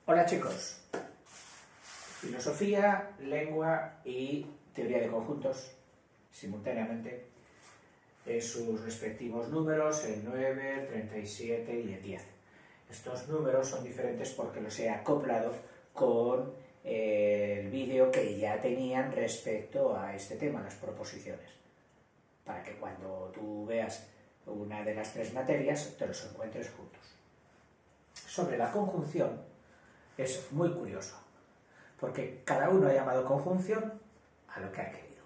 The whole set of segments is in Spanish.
Hola chicos, filosofía, lengua y teoría de conjuntos simultáneamente en sus respectivos números, el 9, el 37 y el 10. Estos números son diferentes porque los he acoplado con el vídeo que ya tenían respecto a este tema, las proposiciones, para que cuando tú veas una de las tres materias te los encuentres juntos. Sobre la conjunción es muy curioso, porque cada uno ha llamado conjunción a lo que ha querido.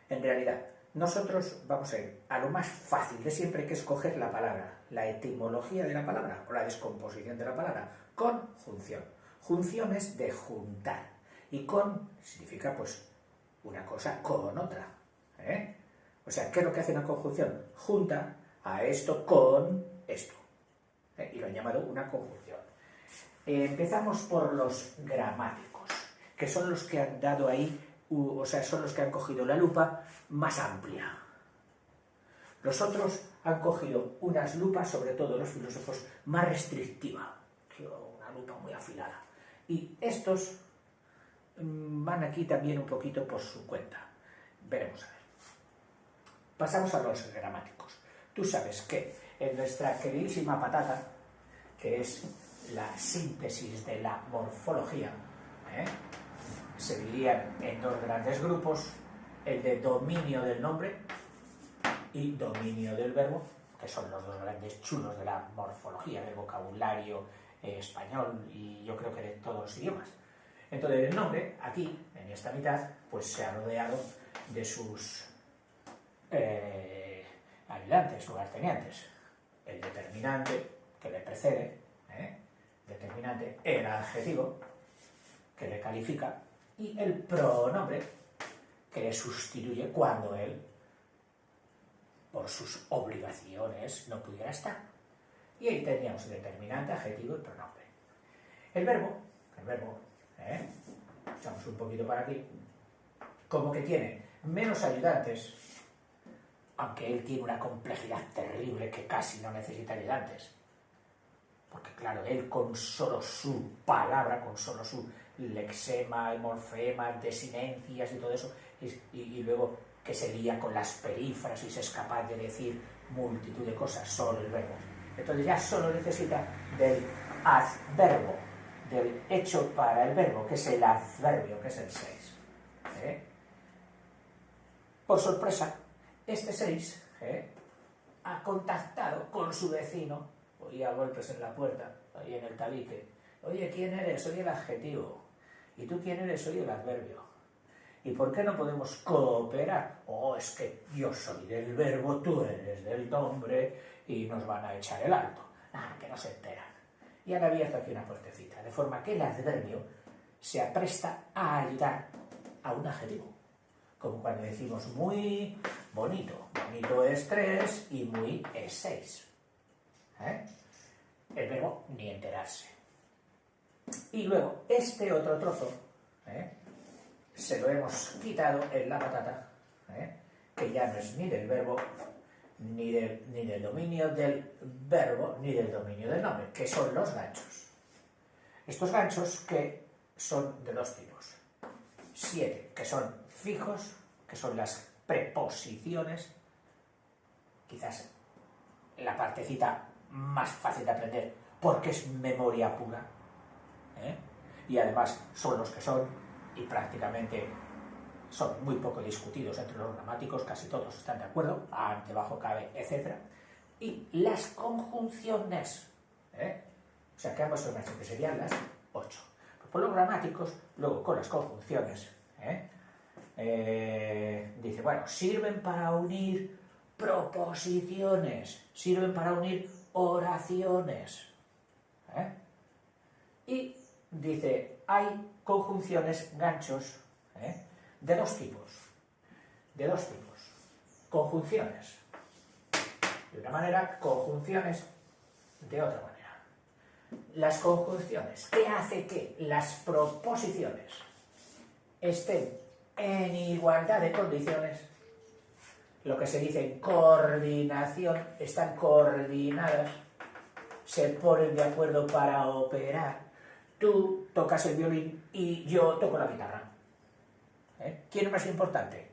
En realidad, nosotros vamos a ir a lo más fácil de siempre, que es coger la palabra, la etimología de la palabra o la descomposición de la palabra, conjunción. Junción es de juntar, y con significa pues una cosa con otra. O sea, ¿qué es lo que hace una conjunción? Junta a esto con esto. Y lo han llamado una conjunción. Empezamos por los gramáticos, que son los que han dado ahí, o sea, son los que han cogido la lupa más amplia. Los otros han cogido unas lupas, sobre todo los filósofos, más restrictivas, una lupa muy afilada. Y estos van aquí también un poquito por su cuenta. Veremos a ver. Pasamos a los gramáticos. Tú sabes que en nuestra queridísima patata, que es la síntesis de la morfología, se dividían en dos grandes grupos, el de dominio del nombre y dominio del verbo, que son los dos grandes chulos de la morfología, del vocabulario español y yo creo que de todos los idiomas. Entonces el nombre, aquí, en esta mitad, pues se ha rodeado de sus ayudantes, lugartenientes. El determinante, que le precede, determinante, el adjetivo, que le califica, y el pronombre, que le sustituye cuando él, por sus obligaciones, no pudiera estar. Y ahí teníamos determinante, adjetivo y pronombre. El verbo, echamos un poquito para aquí, como que tiene menos ayudantes, aunque él tiene una complejidad terrible que casi no necesita ayudantes. Porque claro, él con solo su palabra, con solo su lexema, morfemas, desinencias y todo eso, y luego que se lía con las perífrasis, es capaz de decir multitud de cosas, solo el verbo. Entonces ya solo necesita del adverbo, del hecho para el verbo, que es el adverbio, que es el 6. Por sorpresa, este 6 ha contactado con su vecino, oía golpes en la puerta, ahí en el tabique. Oye, ¿quién eres? Soy el adjetivo. ¿Y tú quién eres? Soy el adverbio. ¿Y por qué no podemos cooperar? Oh, es que yo soy del verbo, tú eres del nombre, y nos van a echar el alto. Que no se enteran. Y han abierto aquí una puertecita, de forma que el adverbio se apresta a ayudar a un adjetivo. Como cuando decimos muy bonito. Bonito es 3 y muy es 6. El verbo ni enterarse. Y luego, este otro trozo, se lo hemos quitado en la patata, que ya no es ni del verbo, ni del dominio del verbo, ni del dominio del nombre, que son los ganchos. Estos ganchos que son de dos tipos. 7, que son fijos, que son las preposiciones, quizás la partecita más fácil de aprender, porque es memoria pura, y además son los que son, y prácticamente son muy poco discutidos entre los gramáticos, casi todos están de acuerdo, ante, bajo, cabe, etc. Y las conjunciones, o sea que ambas son las que serían las 8. Por los gramáticos, luego con las conjunciones, dice, bueno, sirven para unir proposiciones, sirven para unir oraciones. Y dice, hay conjunciones, ganchos, de dos tipos. Conjunciones de una manera, conjunciones de otra manera. Las conjunciones, ¿qué hace que las proposiciones estén en igualdad de condiciones? Lo que se dice en coordinación, están coordinadas, se ponen de acuerdo para operar. Tú tocas el violín y yo toco la guitarra. ¿Quién es más importante?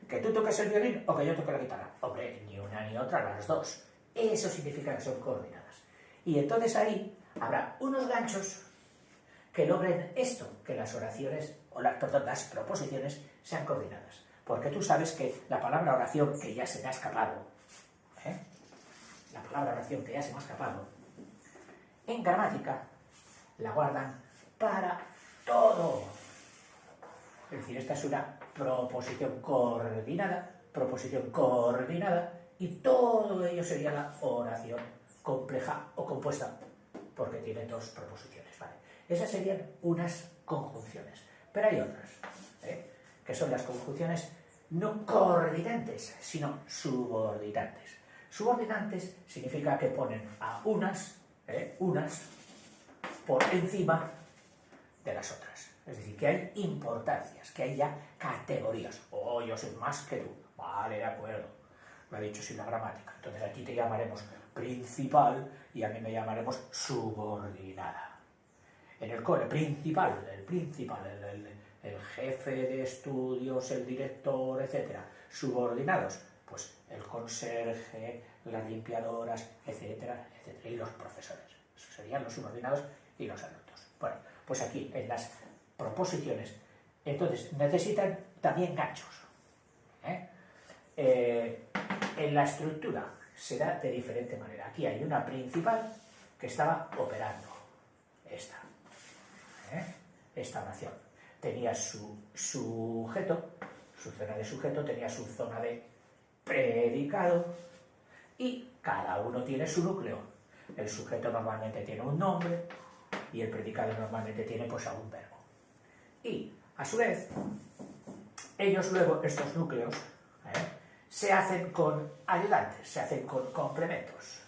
¿Que tú toques el violín o que yo toque la guitarra? Hombre, ni una ni otra, las dos. Eso significa que son coordinadas. Y entonces ahí habrá unos ganchos que logren esto, que las oraciones, las proposiciones sean coordinadas. Porque tú sabes que la palabra oración, que ya se me ha escapado, la palabra oración que ya se me ha escapado, en gramática la guardan para todo. Es decir, esta es una proposición coordinada, y todo ello sería la oración compleja o compuesta, porque tiene dos proposiciones, ¿vale? Esas serían unas conjunciones, pero hay otras, que son las conjunciones no coordinantes, sino subordinantes. Subordinantes significa que ponen a unas por encima de las otras. Es decir, que hay importancias, que hay ya categorías. Oh, yo soy más que tú. Vale, de acuerdo. Lo ha dicho sin la gramática. Entonces aquí te llamaremos principal y a mí me llamaremos subordinada. En el cole, principal, el jefe de estudios, el director, etc. Subordinados, pues el conserje, las limpiadoras, etcétera, etcétera. Y los profesores. Esos serían los subordinados y los adultos. Bueno, pues aquí en las proposiciones, entonces necesitan también ganchos. En la estructura se da de diferente manera. Aquí hay una principal que estaba operando esta oración. Tenía su sujeto, su zona de sujeto, tenía su zona de predicado y cada uno tiene su núcleo. El sujeto normalmente tiene un nombre y el predicado normalmente tiene pues a un verbo. Y, a su vez, ellos luego, estos núcleos, se hacen con ayudantes, se hacen con complementos.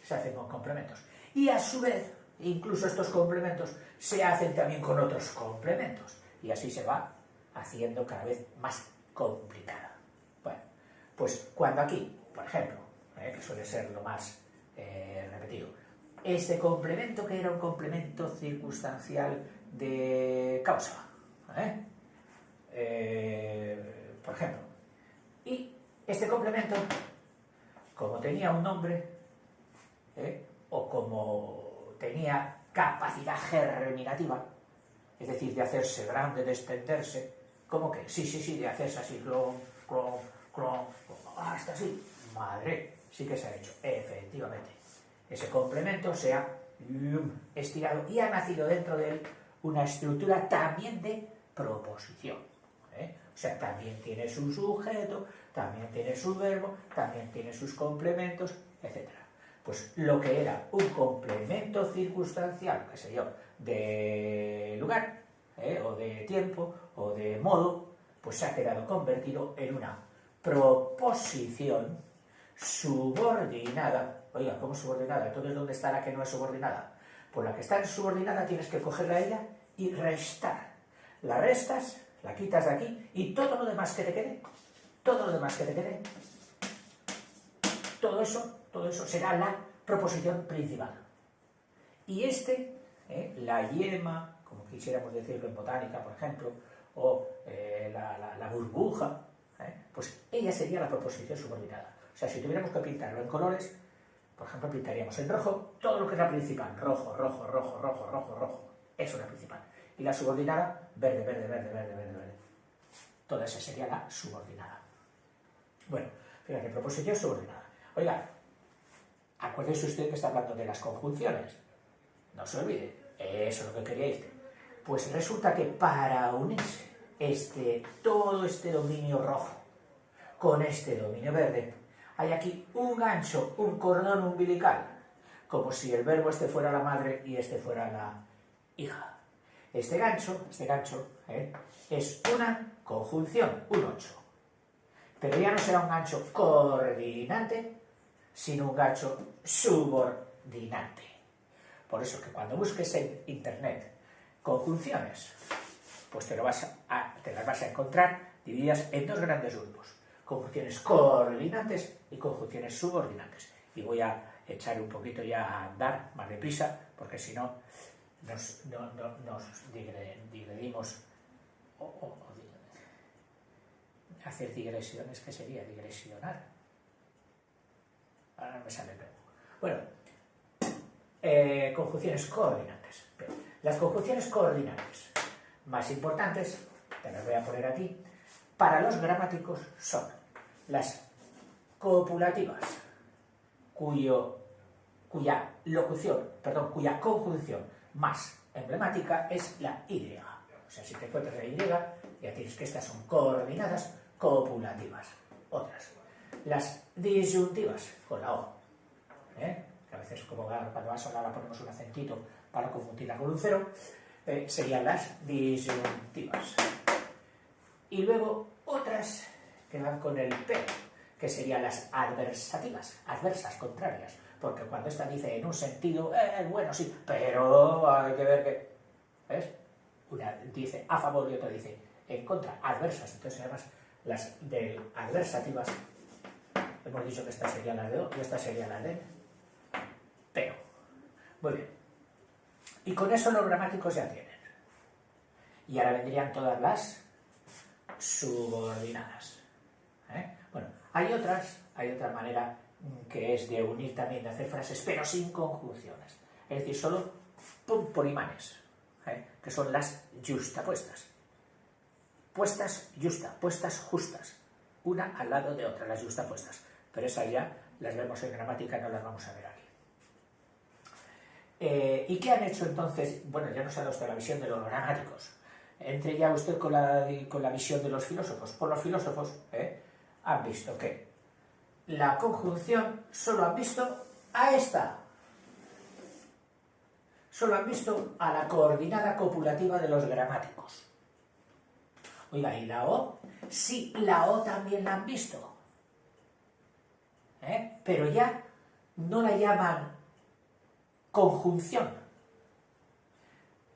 Se hacen con complementos. Y, a su vez, incluso estos complementos se hacen también con otros complementos. Y así se va haciendo cada vez más complicada. Bueno, pues cuando aquí, por ejemplo, que suele ser lo más repetido, este complemento que era un complemento circunstancial de causa, por ejemplo, y este complemento, como tenía un nombre, o como tenía capacidad germinativa, es decir, de hacerse grande, de extenderse, ¿cómo que? Sí, de hacerse así, clon, hasta así, madre, sí que se ha hecho, efectivamente. Ese complemento se ha estirado y ha nacido dentro de él una estructura también de proposición. O sea, también tiene su sujeto, también tiene su verbo, también tiene sus complementos, etc. Pues lo que era un complemento circunstancial, qué sé yo, de lugar, o de tiempo, o de modo, pues se ha quedado convertido en una proposición subordinada. Oiga, ¿cómo subordinada? Entonces, ¿dónde está la que no es subordinada? Pues la que está subordinada tienes que cogerla a ella y restar. La restas, la quitas de aquí y todo lo demás que te quede, todo eso será la proposición principal. Y la yema, como quisiéramos decirlo en botánica, por ejemplo, o la burbuja, pues ella sería la proposición subordinada. O sea, si tuviéramos que pintarlo en colores, por ejemplo, pintaríamos en rojo todo lo que es la principal. Rojo. Eso es la principal. Y la subordinada, verde. Toda esa sería la subordinada. Bueno, fíjate, proposición subordinada. Oiga, acuérdese usted que está hablando de las conjunciones. No se olvide, eso es lo que quería decir. Pues resulta que para unirse todo este dominio rojo con este dominio verde, hay aquí un gancho, un cordón umbilical, como si el verbo fuera la madre y fuera la hija. Este gancho es una conjunción, un 8. Pero ya no será un gancho coordinante, sino un gancho subordinante. Por eso que cuando busques en internet conjunciones, pues te las vas a encontrar divididas en dos grandes grupos. Conjunciones coordinantes y conjunciones subordinantes. Y voy a echar un poquito ya a andar más deprisa, porque si no nos digredimos o hacer digresiones. ¿Qué sería? Digresionar. Ahora no me sale el verbo. Bueno, conjunciones coordinantes. Las conjunciones coordinantes más importantes, te las voy a poner aquí, para los gramáticos son las copulativas, cuya conjunción más emblemática es la Y. O sea, si te encuentras la Y, ya tienes que estas son coordinadas copulativas. Otras, las disyuntivas con la O, que a veces como cuando vas a hablar ponemos un acentito para confundirla con un cero, serían las disyuntivas. Y luego otras que van con el P, que serían las adversativas, adversas, contrarias, porque cuando esta dice en un sentido, bueno, sí, pero hay que ver que, ¿ves? Una dice a favor y otra dice en contra, adversas. Entonces además las adversativas, hemos dicho que estas serían las de O y estas serían las de pero. Muy bien. Y con eso los gramáticos ya tienen. Y ahora vendrían todas las subordinadas. Bueno, hay otra manera que es de unir también, de hacer frases, pero sin conjunciones. Es decir, solo por imanes, que son las justapuestas. Puestas justas, una al lado de otra, las justapuestas. Pero esas ya las vemos en gramática, no las vamos a ver aquí. ¿Y qué han hecho entonces? Bueno, ya nos ha dado usted la visión de los gramáticos. Entre ya usted con la visión de los filósofos. Por los filósofos han visto que la conjunción solo han visto a esta. Solo han visto a la coordinada copulativa de los gramáticos. Oiga, ¿y la O? Sí, la O también la han visto. Pero ya no la llaman conjunción.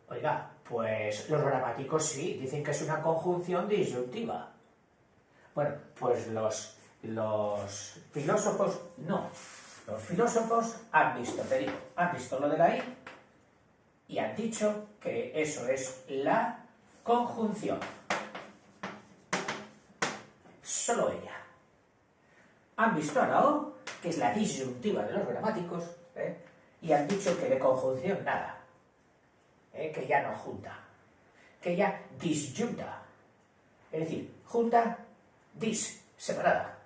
Oiga, pues los gramáticos sí, dicen que es una conjunción disyuntiva. Bueno, pues los filósofos no. Los filósofos han visto, te digo, han visto lo de la I y han dicho que eso es la conjunción. Solo ella. Han visto a la O, que es la disyuntiva de los gramáticos, y han dicho que de conjunción nada, que ya no junta, que ya disyunta, es decir, junta, separada,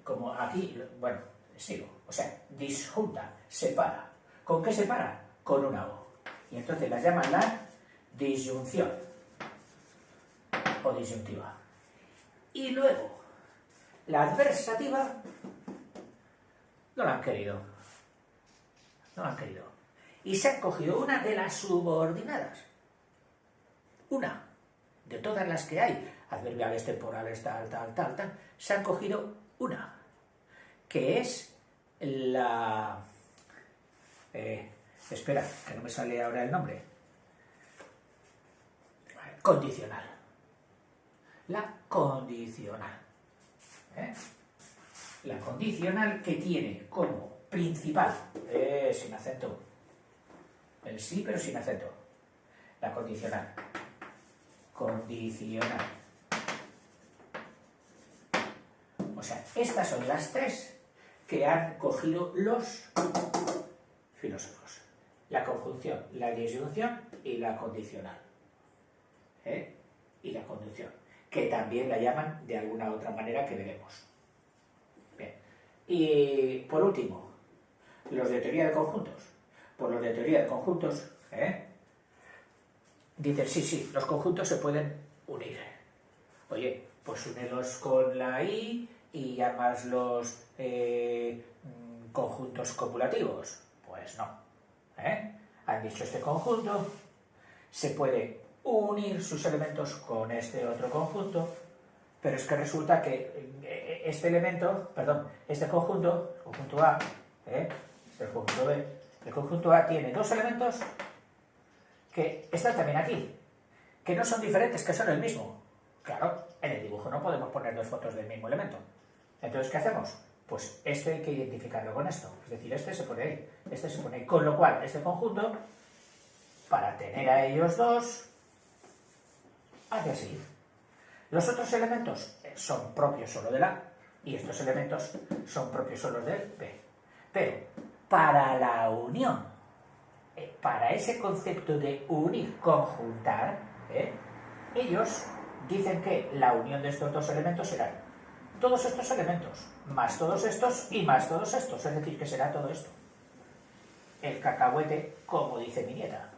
como aquí, bueno, sigo, o sea, disjunta, separa. ¿Con qué separa? Con una O. Y entonces las llaman la disyunción o disyuntiva. Y luego, la adversativa no la han querido. No la han querido. Y se han cogido una de las subordinadas. Una de todas las que hay, adverbiales, temporales, tal, se han cogido una, que es la... espera, que no me sale ahora el nombre. Condicional. La condicional. La condicional que tiene como principal, sin acento, el sí pero sin acento, la condicional. Condicional. O sea, estas son las tres que han cogido los filósofos. La conjunción, la disyunción y la condicional. Y la conjunción, que también la llaman de alguna otra manera que veremos. Bien. Y por último, los de teoría de conjuntos. Por los de teoría de conjuntos, dicen, sí, los conjuntos se pueden unir. Oye, pues únelos con la I y llamaslos conjuntos copulativos. Pues no. Han dicho este conjunto se puede unir sus elementos con este otro conjunto, pero es que resulta que este conjunto, el conjunto A, el conjunto B, el conjunto A tiene dos elementos que están también aquí, que no son diferentes, que son el mismo. Claro, en el dibujo no podemos poner dos fotos del mismo elemento. Entonces, ¿qué hacemos? pues este hay que identificarlo con esto. Es decir, este se pone ahí, este se pone ahí. Con lo cual, este conjunto, para tener a ellos dos, hace así. Los otros elementos son propios solo del A y estos elementos son propios solo del B. Pero para la unión, para ese concepto de unir, conjuntar, ellos dicen que la unión de estos dos elementos será todos estos elementos, más todos estos y más todos estos. Es decir, que será todo esto. El cacahuete, como dice mi nieta.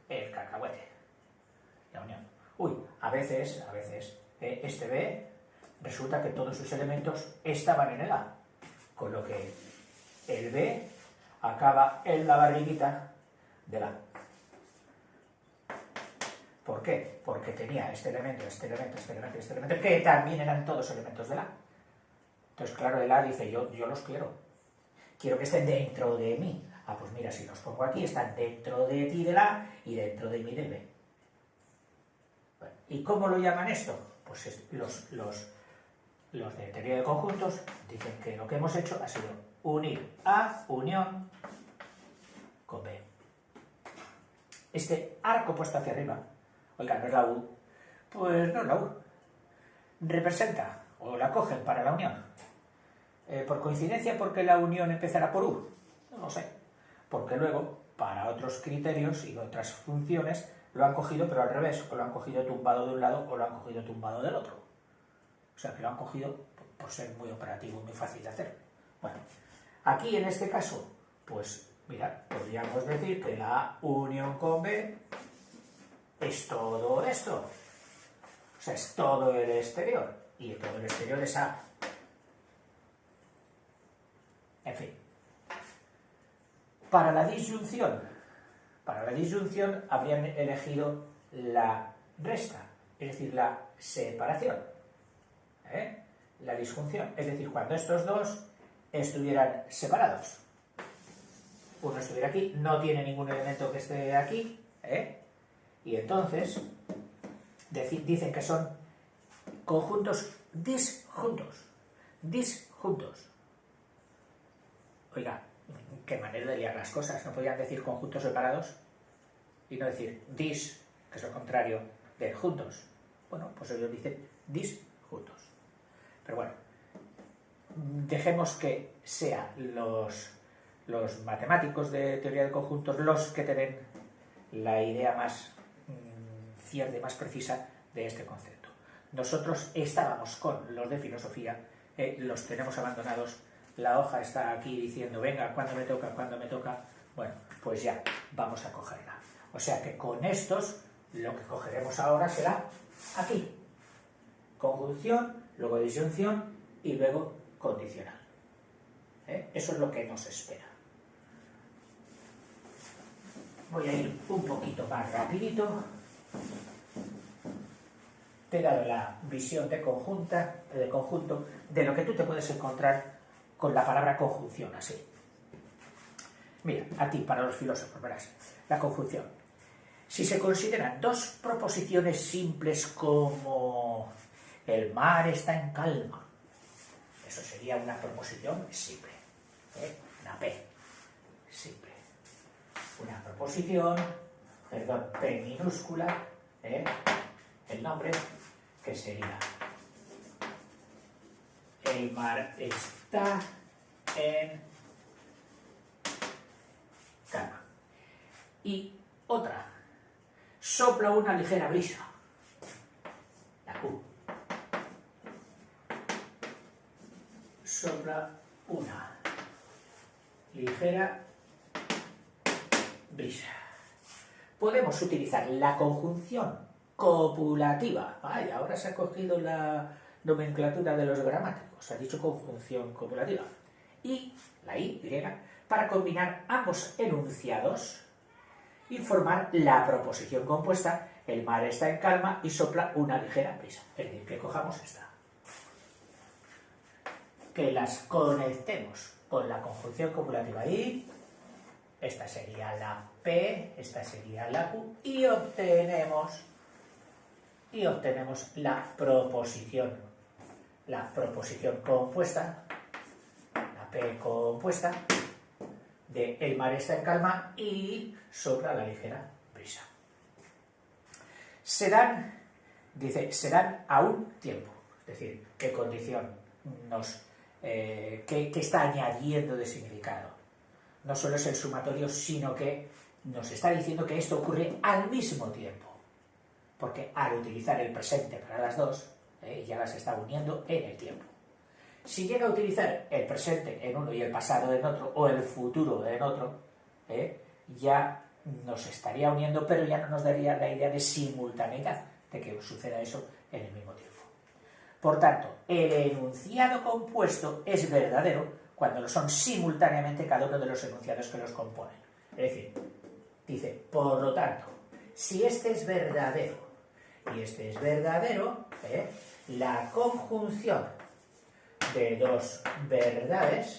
El cacahuete. La unión. Uy, a veces, este B resulta que todos sus elementos estaban en el A. Con lo que el B acaba en la barriguita del A. ¿Por qué? Porque tenía este elemento, este elemento, este elemento, este elemento, que también eran todos elementos del A. Entonces, claro, el A dice, yo los quiero. Quiero que estén dentro de mí. Ah, pues mira, si los pongo aquí, están dentro de ti del A y dentro de mí del B. Bueno, ¿y cómo lo llaman esto? Pues los de teoría de conjuntos dicen que lo que hemos hecho ha sido unir A, unión, con B. Este arco puesto hacia arriba, oiga, ¿no es la U? Pues no es la U. Representa, o la cogen para la unión. ¿Por coincidencia porque la unión empezará por U? No lo sé. Porque luego, para otros criterios y otras funciones, lo han cogido, pero al revés, o lo han cogido tumbado de un lado o lo han cogido tumbado del otro. O sea, que lo han cogido por ser muy operativo, muy fácil de hacer. Bueno, aquí en este caso, pues, mira, podríamos decir que la unión con B es todo esto. O sea, es todo el exterior. Y todo el exterior es A. En fin. Para la disyunción habrían elegido la resta, es decir, la separación. La disjunción, es decir, cuando estos dos estuvieran separados. Uno estuviera aquí, no tiene ningún elemento que esté aquí, y entonces dicen que son conjuntos disjuntos. Oiga, qué manera de liar las cosas. ¿No podían decir conjuntos separados? Y no decir dis, que es lo contrario de juntos. Bueno, pues ellos dicen disjuntos. Pero bueno, dejemos que sean los matemáticos de teoría de conjuntos los que tienen la idea más cierta y más precisa de este concepto. Nosotros estábamos con los de filosofía, los tenemos abandonados. La hoja está aquí diciendo, venga, ¿cuándo me toca? ¿Cuándo me toca? Bueno, pues ya, vamos a cogerla. O sea que con estos, lo que cogeremos ahora será aquí. Conjunción, luego disyunción y luego condicional. Eso es lo que nos espera. Voy a ir un poquito más rapidito. Te he dado la visión de conjunto de lo que tú te puedes encontrar con la palabra conjunción, así. Mira, a ti, para los filósofos, verás, la conjunción. Si se consideran dos proposiciones simples como el mar está en calma, eso sería una proposición simple, una P, simple. Una proposición, perdón, P minúscula, el nombre, que sería el mar está en calma. Y otra, sopla una ligera brisa, la Q. Sopla una ligera brisa. Podemos utilizar la conjunción copulativa. Ay, ahora se ha cogido la nomenclatura de los gramáticos, ha dicho conjunción copulativa. Y la Y, para combinar ambos enunciados y formar la proposición compuesta, el mar está en calma y sopla una ligera brisa. Es decir, que cojamos esta. Que las conectemos con la conjunción copulativa y esta sería la P, esta sería la Q y obtenemos la proposición la proposición compuesta, la P compuesta, de el mar está en calma y sopla la ligera brisa. Dice, serán a un tiempo, es decir, qué condición qué está añadiendo de significado. No solo es el sumatorio, sino que nos está diciendo que esto ocurre al mismo tiempo, porque al utilizar el presente para las dos, ya las está uniendo en el tiempo. Si llega a utilizar el presente en uno y el pasado en otro, o el futuro en otro, ya nos estaría uniendo, pero ya no nos daría la idea de simultaneidad, de que suceda eso en el mismo tiempo. Por tanto, el enunciado compuesto es verdadero cuando lo son simultáneamente cada uno de los enunciados que los componen. Es decir, dice, por lo tanto, si este es verdadero y este es verdadero, la conjunción de dos verdades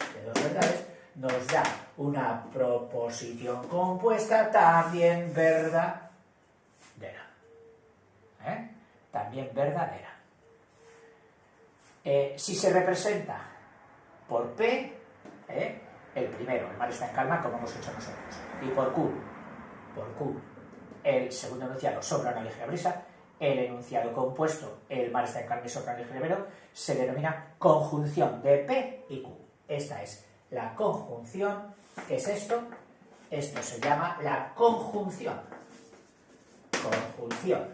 nos da una proposición compuesta también verdadera. También verdadera. Si se representa por P, el primero, el mar está en calma, como hemos hecho nosotros, y por Q, el segundo enunciado, sopla una ligera brisa, el enunciado compuesto, el mar está en calma y sopla un ligero, se denomina conjunción de P y Q. Esta es la conjunción. ¿Qué es esto? Esto se llama la conjunción. Conjunción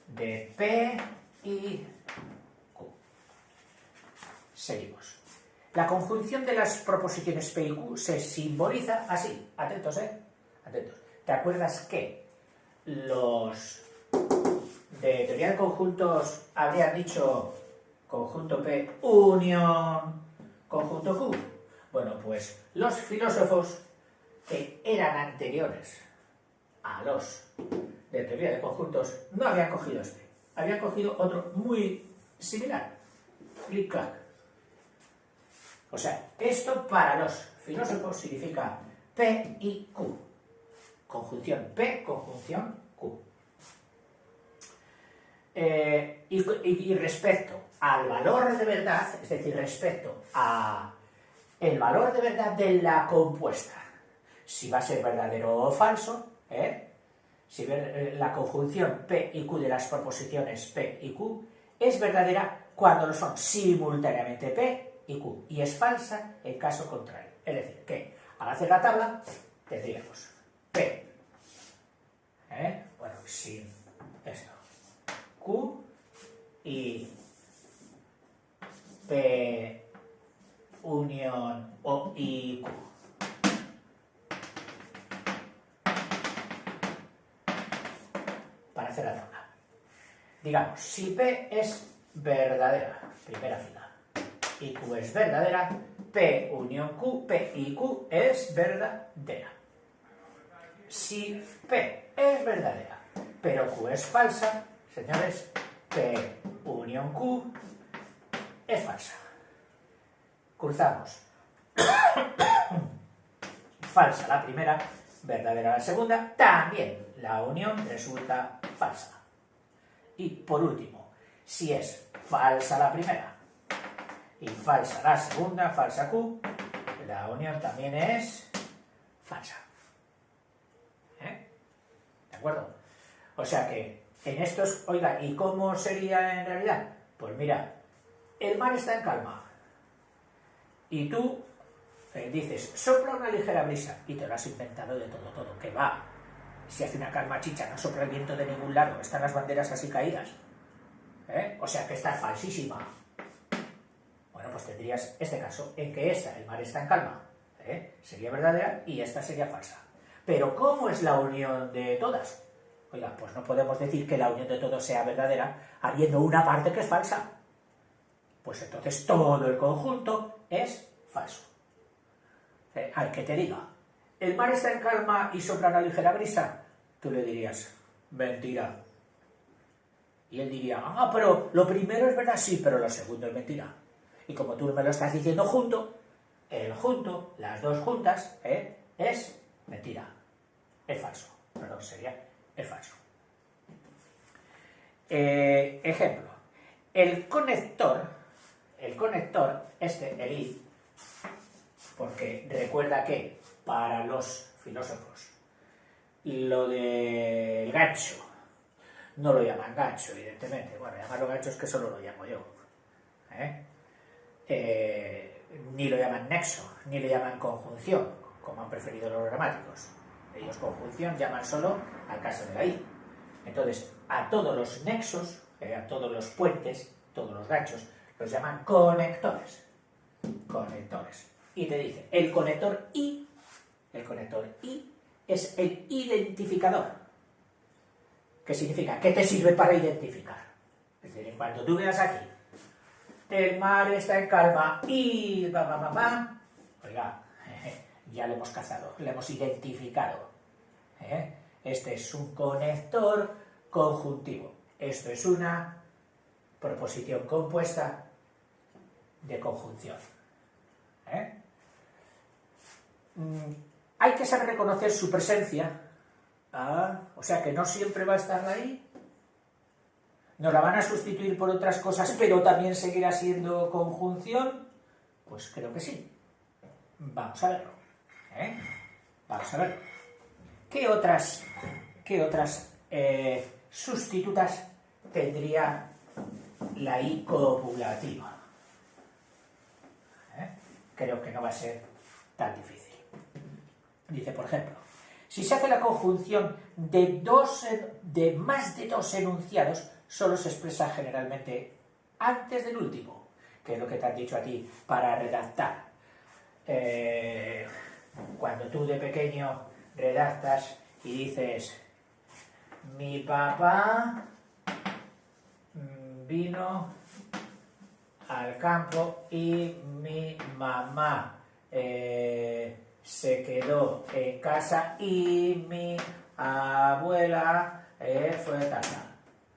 de P y Q. Seguimos. La conjunción de las proposiciones P y Q se simboliza así. Atentos, Atentos. ¿Te acuerdas que los de teoría de conjuntos habrían dicho conjunto P unión conjunto Q? Bueno, pues los filósofos que eran anteriores a los de teoría de conjuntos no habían cogido este, habían cogido otro muy similar, clic-clac. O sea, esto para los filósofos significa P y Q. Conjunción P, conjunción Q. Y respecto al valor de verdad, es decir, respecto a el valor de verdad de la compuesta, si va a ser verdadero o falso, si la conjunción P y Q de las proposiciones P y Q es verdadera cuando lo son simultáneamente P y Q, y es falsa en caso contrario. Es decir, que al hacer la tabla tendríamos P, bueno, sin esto, Q y P unión O y Q. Para hacer la tabla. Digamos, si P es verdadera, primera fila, y Q es verdadera, P unión Q, P y Q es verdadera. Si P es verdadera, pero Q es falsa, señores, P unión Q es falsa. Cruzamos. Falsa la primera, verdadera la segunda, también la unión resulta falsa. Y por último, si es falsa la primera y falsa la segunda, falsa Q, la unión también es falsa. ¿De acuerdo? O sea que en estos, oiga, ¿y cómo sería en realidad? Pues mira, el mar está en calma y tú dices, sopla una ligera brisa y te lo has inventado de todo, que va. Si hace una calma chicha, no sopla el viento de ningún lado, están las banderas así caídas. O sea que está falsísima. Bueno, pues tendrías este caso en que esta, el mar está en calma, sería verdadera y esta sería falsa. Pero ¿cómo es la unión de todas? Oiga, pues no podemos decir que la unión de todos sea verdadera habiendo una parte que es falsa. Pues entonces todo el conjunto es falso. Al que te diga, el mar está en calma y sopla una ligera brisa, tú le dirías, mentira. Y él diría, pero lo primero es verdad, sí, pero lo segundo es mentira. Y como tú me lo estás diciendo junto, el junto, las dos juntas, es mentira. Es falso. Perdón, es falso. Ejemplo. El conector el conector, el i, porque recuerda que para los filósofos lo del gancho no lo llaman gancho, evidentemente. Bueno, llamarlo gancho es que solo lo llamo yo. Ni lo llaman nexo, ni lo llaman conjunción, como han preferido los gramáticos. Ellos conjunción llaman solo al caso de la i. Entonces, a todos los nexos, a todos los puentes, todos los ganchos, los llaman conectores. Conectores. Y te dice, el conector I es el identificador. ¿Qué significa? ¿Qué te sirve para identificar? Es decir, cuando tú veas aquí, el mar está en calma y oiga, ya lo hemos cazado, lo hemos identificado. Este es un conector conjuntivo. Esto es una proposición compuesta de conjunción. Hay que saber reconocer su presencia. O sea que no siempre va a estar ahí. ¿Nos la van a sustituir por otras cosas, pero también seguirá siendo conjunción? Pues creo que sí. Vamos a verlo. Vamos a verlo. ¿Qué otras sustitutas tendría la I copulativa? Creo que no va a ser tan difícil. Dice, por ejemplo, si se hace la conjunción de más de dos enunciados, solo se expresa generalmente antes del último, que es lo que te han dicho a ti para redactar. Cuando tú de pequeño redactas y dices, mi papá vino al campo y mi mamá se quedó en casa y mi abuela fue tal.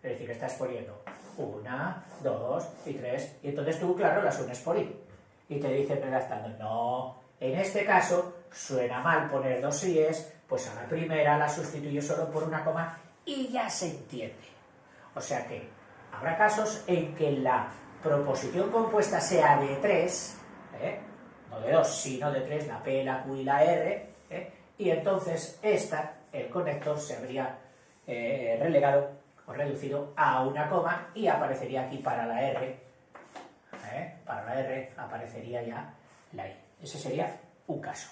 Es decir, que estás poniendo 1, 2 y 3, y entonces tú, claro, las unes por i. Y te dicen redactando, no, en este caso suena mal poner 2 i's, pues a la primera la sustituyo solo por una coma y ya se entiende. O sea que habrá casos en que la proposición compuesta sea de 3, no de 2, sino de 3, la P, la Q y la R, y entonces el conector se habría relegado o reducido a una coma y aparecería aquí para la R, para la R aparecería ya la I. Ese sería un caso.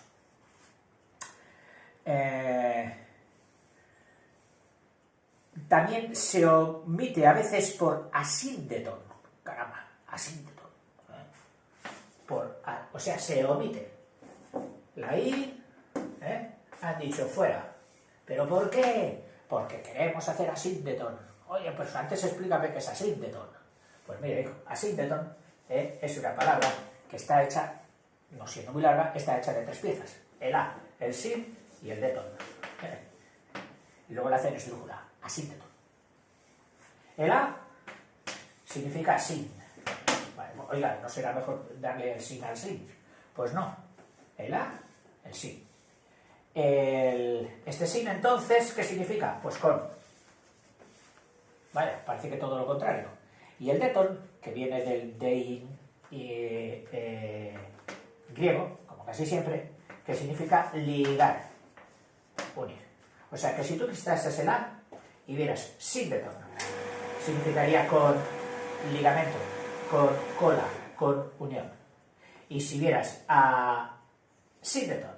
También se omite a veces por asíndeton. Caramba, asíndeton. O sea, se omite la I, han dicho fuera. ¿Pero por qué? Porque queremos hacer asíndeton. Oye, pues antes explícame qué es asíndeton. Pues mire, hijo, asíndeton es una palabra que está hecha, no siendo muy larga, está hecha de 3 piezas. El A, el sin y el deton. Y luego la C en estrújula, asíndeton. El A significa sin. Vale, oiga, ¿no será mejor darle el sin al sin? Pues no. El A, el sin. Este sin, entonces, ¿qué significa? Pues con. Vale, parece que todo lo contrario. Y el deton, que viene del dein griego, como casi siempre, que significa ligar, unir. O sea que si tú quitases el A y vieras sin deton, significaría con ligamento, con cola, con unión. Y si vieras a sin deton,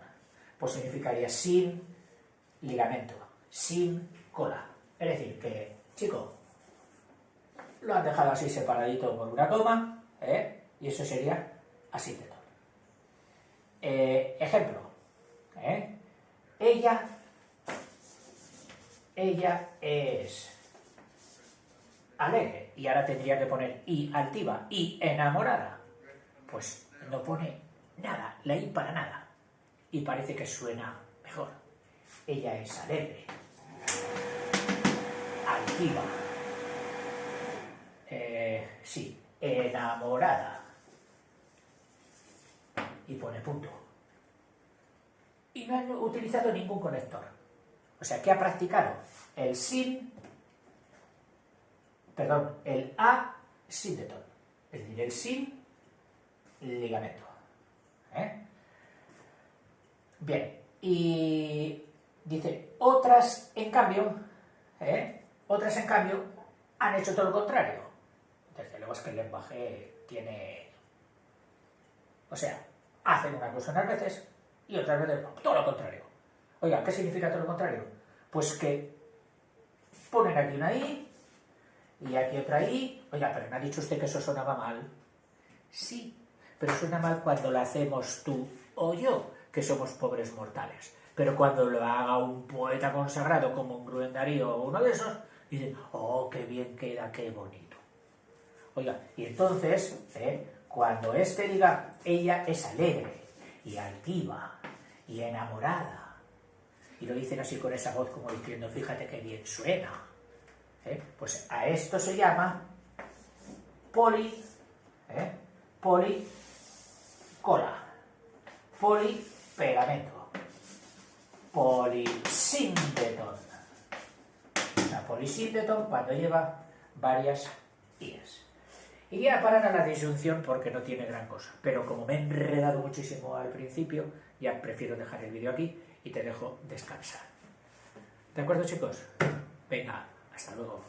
pues significaría sin ligamento, sin cola. Es decir, que, chico, lo han dejado así separadito por una coma, y eso sería asíndeton. Ejemplo, ella es alegre, y ahora tendría que poner y altiva, y enamorada. Pues no pone nada, la i para nada, y parece que suena mejor. Ella es alegre, altiva, sí, enamorada, y pone punto. Y no han utilizado ningún conector. O sea, ¿qué ha practicado? El A sin deton. Es decir, el sin ligamento. Bien, y dice, otras en cambio, han hecho todo lo contrario. Desde luego es que el lenguaje tiene... O sea, hacen una cosa unas veces y otras veces todo lo contrario. Oiga, ¿qué significa todo lo contrario? Pues que ponen aquí una I y aquí otra I. Oiga, pero ¿me ha dicho usted que eso sonaba mal? Sí, pero suena mal cuando lo hacemos tú o yo, que somos pobres mortales. Pero cuando lo haga un poeta consagrado como un Rubén Darío o uno de esos, dicen, oh, qué bien queda, qué bonito. Oiga, y entonces, cuando este diga, ella es alegre y altiva y enamorada, y lo dicen así con esa voz como diciendo, fíjate qué bien suena, pues a esto se llama policola, polipegamento, polisíndeton. La polisíndeton cuando lleva varias íes. Iría a parar a la disyunción porque no tiene gran cosa, pero como me he enredado muchísimo al principio, ya prefiero dejar el vídeo aquí y te dejo descansar. ¿De acuerdo, chicos? Venga, hasta luego.